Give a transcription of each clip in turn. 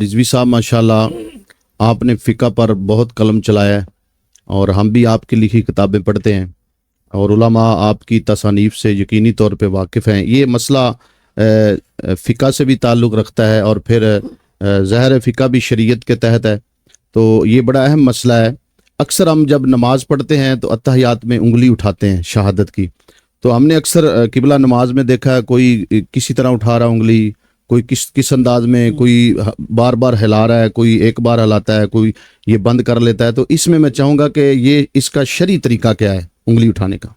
رضوی صاحب ماشاءاللہ آپ نے فقہ پر بہت قلم چلایا ہے اور ہم بھی آپ کی لکھی کتابیں پڑھتے ہیں اور علماء آپ کی تصانیف سے یقینی طور پہ واقف ہیں. یہ مسئلہ فقہ سے بھی تعلق رکھتا ہے اور پھر ظاہر فقہ بھی شریعت کے تحت ہے، تو یہ بڑا اہم مسئلہ ہے. اکثر ہم جب نماز پڑھتے ہیں تو اتحیات میں انگلی اٹھاتے ہیں شہادت کی، تو ہم نے اکثر قبلہ نماز میں دیکھا ہے کوئی کسی طرح اٹھا رہا انگلی، کوئی کس انداز میں، کوئی بار بار ہلا رہا ہے، کوئی ایک بار ہلاتا ہے، کوئی یہ بند کر لیتا ہے. تو اس میں چاہوں گا کہ یہ اس کا شرعی طریقہ کیا ہے انگلی اٹھانے کا؟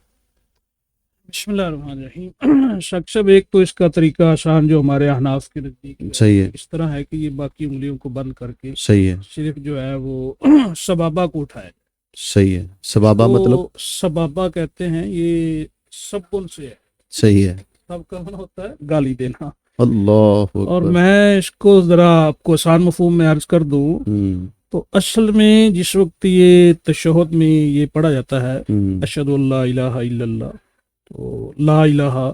بسم اللہ الرحمن الرحیم. شک ایک تو اس کا طریقہ آسان جو ہمارے احناف کے نزدیک صحیح ہے، اس طرح ہے کہ یہ باقی انگلیوں کو بند کر کے صحیح ہے، صرف جو ہے وہ سبابہ کو اٹھائے. صحیح ہے. سبابہ مطلب؟ سبابہ کہتے ہیں یہ سبن سے ہے. صحیح ہے. سب کا من ہوتا ہے گالی دینا. اللہ اکبر. اور میں اس کو ذرا آپ کو آسان مفہوم میں عرض کر دوں تو اصل میں جس وقت یہ تشہد میں یہ پڑھا جاتا ہے اشہد اللہ الہ الا اللہ، تو لا الہ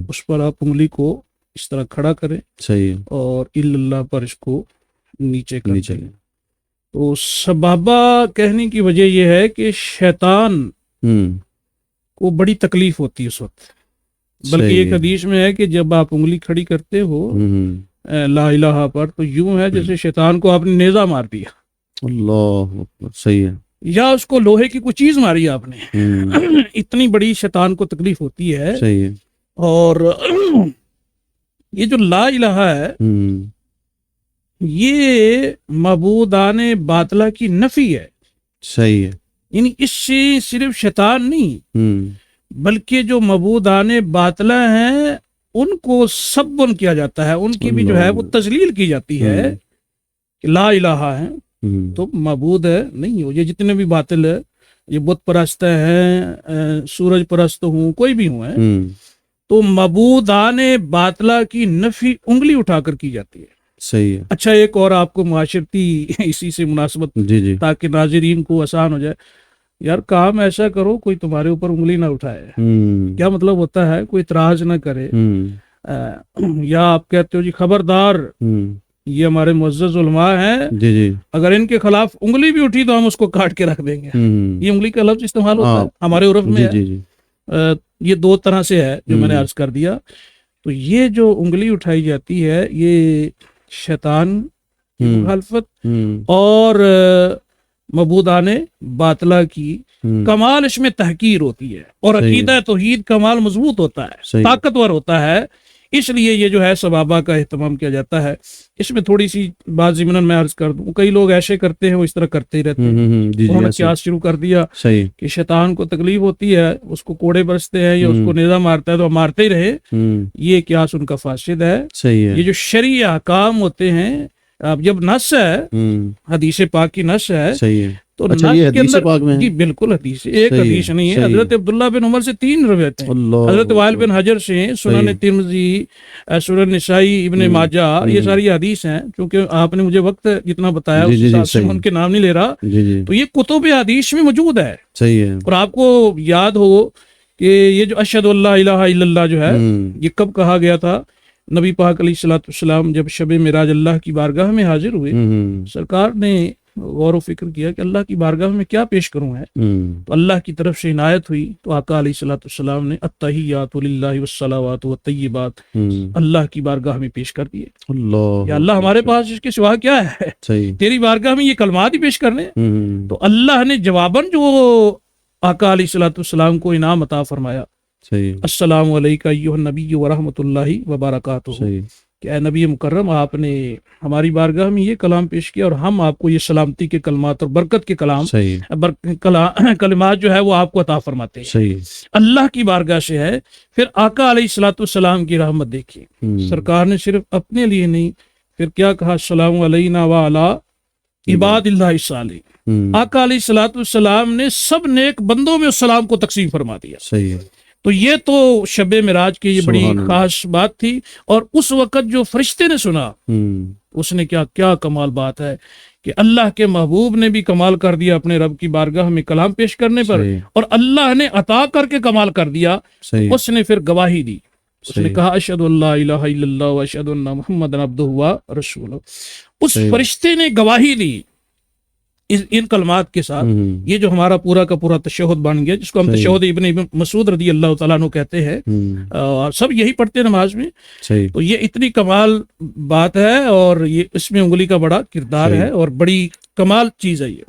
اس پر آپ انگلی کو اس طرح کھڑا کریں، صحیح، اور الا اللہ پر اس کو نیچے کر دیں. تو سبابہ کہنے کی وجہ یہ ہے کہ شیطان کو بڑی تکلیف ہوتی ہے اس وقت، بلکہ ایک حدیث میں ہے کہ جب آپ انگلی کھڑی کرتے ہو لا الہ پر تو یوں ہے جیسے شیطان کو آپ نے نیزہ مار دیا. اللہ اکبر. صحیح ہے. یا اس کو لوہے کی کوئی چیز ماری آپ نے. اتنی بڑی شیطان کو تکلیف ہوتی ہے. صحیح ہے. اور یہ جو لا الہ ہے یہ معبودان باطلہ کی نفی ہے. صحیح ہے. یعنی اس سے صرف شیطان نہیں بلکہ جو معبودان باطلہ ہیں ان کو سبن کیا جاتا ہے، ان کی بھی جو ہے وہ تذلیل کی جاتی ہے کہ لا الہ ہے تو معبود ہے نہیں ہو. یہ جتنے بھی باطل ہے، یہ بت پرست ہیں، سورج پرست ہوں، کوئی بھی ہوں تو معبودان باطلہ کی نفی انگلی اٹھا کر کی جاتی ہے. صحیح ہے. اچھا ایک اور آپ کو معاشرتی اسی سے مناسبت تاکہ ناظرین کو آسان ہو جائے، یار کام ایسا کرو کوئی تمہارے اوپر انگلی نہ اٹھائے. کیا مطلب ہوتا ہے؟ کوئی اعتراض نہ کرے. یا آپ کہتے ہو جی خبردار یہ ہمارے معزز علماء ہیں، اگر ان کے خلاف انگلی بھی اٹھی تو ہم اس کو کاٹ کے رکھ دیں گے. یہ انگلی کا لفظ استعمال ہوتا ہے ہمارے عرف میں. یہ دو طرح سے ہے جو میں نے عرض کر دیا. تو یہ جو انگلی اٹھائی جاتی ہے یہ شیطان کی مخالفت اور معبودان باطلہ کی کمال اس میں تحقیر ہوتی ہے، اور عقیدہ توحید کمال مضبوط ہوتا ہے، طاقتور ہوتا ہے. اس لیے یہ جو ہے سبابہ کا اہتمام کیا جاتا ہے. اس میں تھوڑی سی بات ضمناً میں عرض کر دوں، کئی لوگ ایسے کرتے ہیں وہ اس طرح کرتے ہی رہتے ہیں. انہوں نے قیاس شروع کر دیا کہ شیطان کو تکلیف ہوتی ہے، اس کو کوڑے برستے ہیں یا اس کو نیزہ مارتا ہے تو مارتے ہی رہے. یہ قیاس ان کا فاسد ہے. یہ جو شرعی احکام ہوتے ہیں، اب جب نص ہے حدیث پاک کی نص ہے تو اچھا یہ حدیث پاک میں جی بالکل حدیث ایک حدیث نہیں ہے. حضرت عبداللہ بن عمر سے 3 روایتیں ہیں، حضرت وائل بن حجر سے، سنن ترمذی، سنن نسائی، ابن ماجہ، یہ ساری حدیث ہیں. چونکہ آپ نے مجھے وقت جتنا بتایا اس حساب سے ان کے نام نہیں لے رہا، تو یہ کتب حدیث میں موجود ہے. اور آپ کو یاد ہو کہ یہ جو اشہد اللہ الہ الا اللہ جو ہے یہ کب کہا گیا تھا؟ نبی پاک علیہ الصلوۃ والسلام جب شب معراج اللہ کی بارگاہ میں حاضر ہوئے، سرکار نے غور و فکر کیا کہ اللہ کی بارگاہ میں کیا پیش کروں ہے. تو اللہ کی طرف سے عنایت ہوئی تو آقا علیہ الصلوۃ والسلام نے التحیات للہ والصلوات والطیبات اللہ کی بارگاہ میں پیش کر دیے. یا اللہ ہمارے پاس اس کے سوا کیا ہے، تیری بارگاہ میں یہ کلمات ہی پیش کرنے. تو اللہ نے جواباً جو آقا علیہ الصلوۃ والسلام کو انعام عطا فرمایا، السلام علیکم ایھا النبی ورحمۃ اللہ وبرکاتہ، کہ اے نبی مکرم آپ نے ہماری بارگاہ میں یہ کلام پیش کیا اور ہم آپ کو یہ سلامتی کے کلمات اور برکت کے کلمات جو ہے وہ آپ کو عطا فرماتے ہیں. اللہ کی بارگاہ سے ہے. پھر آقا علیہ الصلوۃ والسلام کی رحمت دیکھیے، سرکار نے صرف اپنے لیے نہیں، پھر کیا کہا؟ السلام علینا وعلی عباد اللہ الصالحین. آقا علیہ الصلوۃ والسلام نے سب نیک بندوں میں اس سلام کو تقسیم فرما دیا. تو یہ تو شب معراج کی یہ بڑی خاص بات تھی. اور اس وقت جو فرشتے نے سنا اس نے کیا کمال بات ہے کہ اللہ کے محبوب نے بھی کمال کر دیا اپنے رب کی بارگاہ میں کلام پیش کرنے پر، اور اللہ نے عطا کر کے کمال کر دیا. اس نے پھر گواہی دی اس نے کہا اشہد ان لا الہ الا اللہ و اشہد ان محمد عبدہ و رسولہ. اس فرشتے نے گواہی دی ان کلمات کے ساتھ. یہ جو ہمارا پورا کا پورا تشہد بن گیا، جس کو ہم تشہد ابن مسعود رضی اللہ تعالیٰ عنہ کہتے ہیں، اور سب یہی پڑھتے ہیں نماز میں. تو یہ اتنی کمال بات ہے، اور یہ اس میں انگلی کا بڑا کردار ہے، اور بڑی کمال چیز ہے یہ.